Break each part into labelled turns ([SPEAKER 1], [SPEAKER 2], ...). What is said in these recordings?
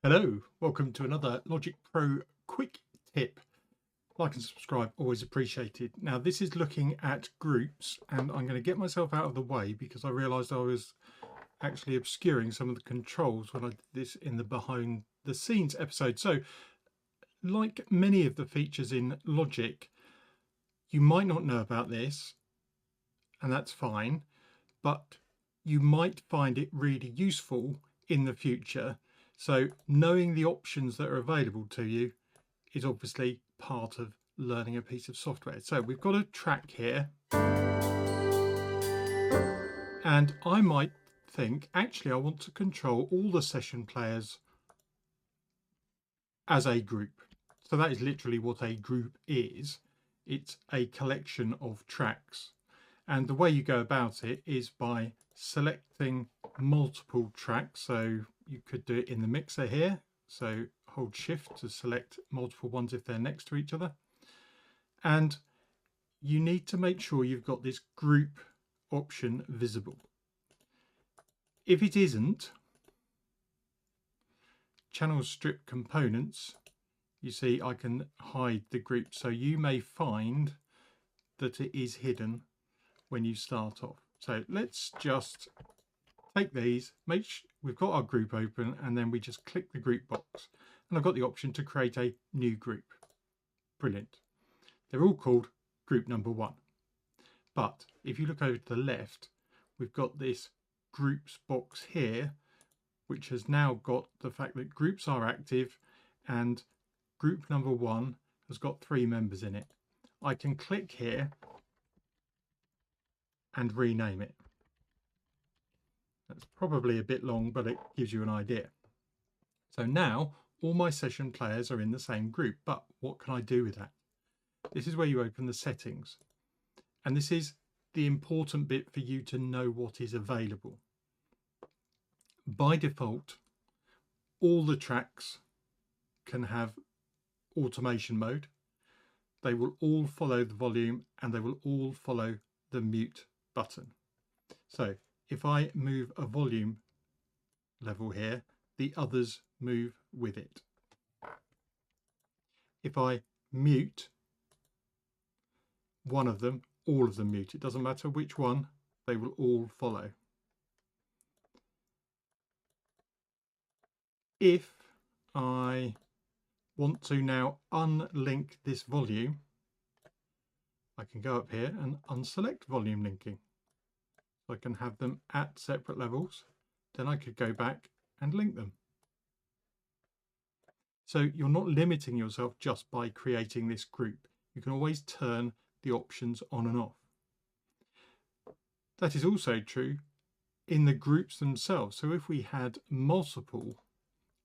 [SPEAKER 1] Hello, welcome to another Logic Pro quick tip. Like and subscribe, always appreciated. Now this is looking at groups, and I'm going to get myself out of the way because I realized I was actually obscuring some of the controls when I did this in the behind the scenes episode. So like many of the features in Logic, you might not know about this, and that's fine, but you might find it really useful in the future. So knowing the options that are available to you is obviously part of learning a piece of software. So we've got a track here, and I might think, actually, I want to control all the session players as a group. So that is literally what a group is. It's a collection of tracks. And the way you go about it is by selecting multiple tracks. So you could do it in the mixer here. So hold shift to select multiple ones if they're next to each other. And you need to make sure you've got this group option visible. If it isn't, channel strip components, you see I can hide the group. So you may find that it is hidden when you start off. So let's just take these, we've got our group open, and then we just click the group box. And I've got the option to create a new group. Brilliant. They're all called group number 1. But if you look over to the left, we've got this groups box here, which has now got the fact that groups are active, and group number 1 has got 3 members in it. I can click here and rename it. That's probably a bit long, but it gives you an idea. So now all my session players are in the same group, but what can I do with that? This is where you open the settings. And this is the important bit for you to know what is available. By default, all the tracks can have automation mode. They will all follow the volume, and they will all follow the mute button. So if I move a volume level here, the others move with it. If I mute one of them, all of them mute. It doesn't matter which one, they will all follow. If I want to now unlink this volume, I can go up here and unselect volume linking. So I can have them at separate levels. Then I could go back and link them. So you're not limiting yourself just by creating this group. You can always turn the options on and off. That is also true in the groups themselves. So if we had multiple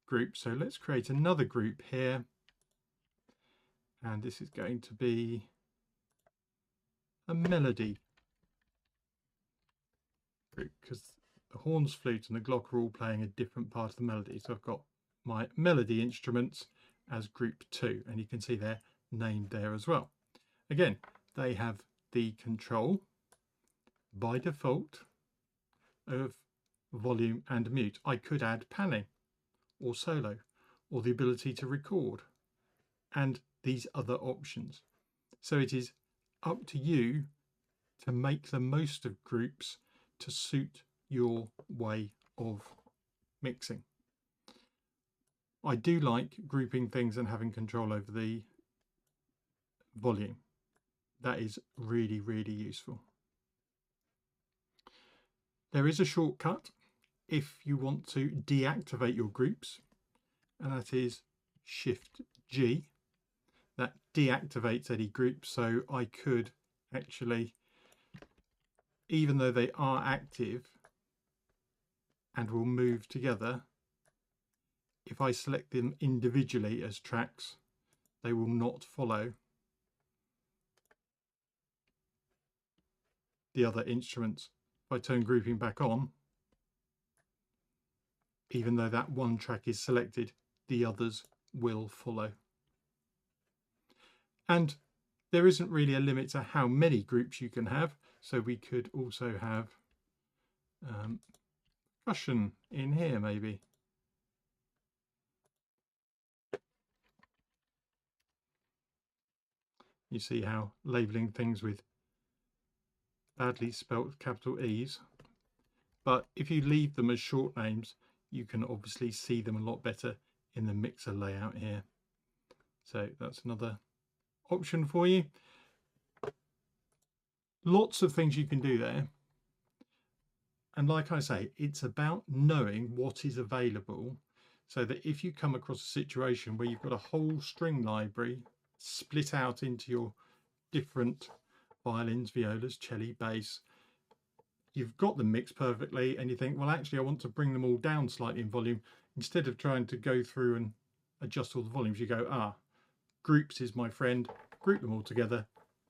[SPEAKER 1] groups, so let's create another group here, and this is going to be a melody group because the horns, flute and the glock are all playing a different part of the melody. So I've got my melody instruments as group 2, and you can see they're named there as well. Again, they have the control by default of volume and mute. I could add panning or solo or the ability to record and these other options. So it is up to you to make the most of groups to suit your way of mixing. I do like grouping things and having control over the volume. That is really, really useful. There is a shortcut if you want to deactivate your groups, and that is Shift G. That deactivates any group. So I could actually, even though they are active and will move together, if I select them individually as tracks, they will not follow the other instruments. If I turn grouping back on, even though that one track is selected, the others will follow. And there isn't really a limit to how many groups you can have. So we could also have percussion in here maybe. You see how labelling things with badly spelt capital E's. But if you leave them as short names, you can obviously see them a lot better in the mixer layout here. So that's another option for you. Lots of things you can do there. And like I say, it's about knowing what is available, so that if you come across a situation where you've got a whole string library split out into your different violins, violas, cello, bass, you've got them mixed perfectly, and you think, well, actually, I want to bring them all down slightly in volume. Instead of trying to go through and adjust all the volumes, you go, groups is my friend, group them all together,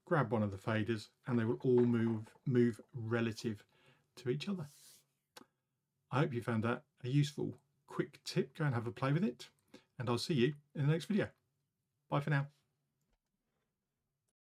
[SPEAKER 1] grab one of the faders, and they will all move relative to each other. I hope you found that a useful quick tip. Go and have a play with it, and I'll see you in the next video. Bye for now.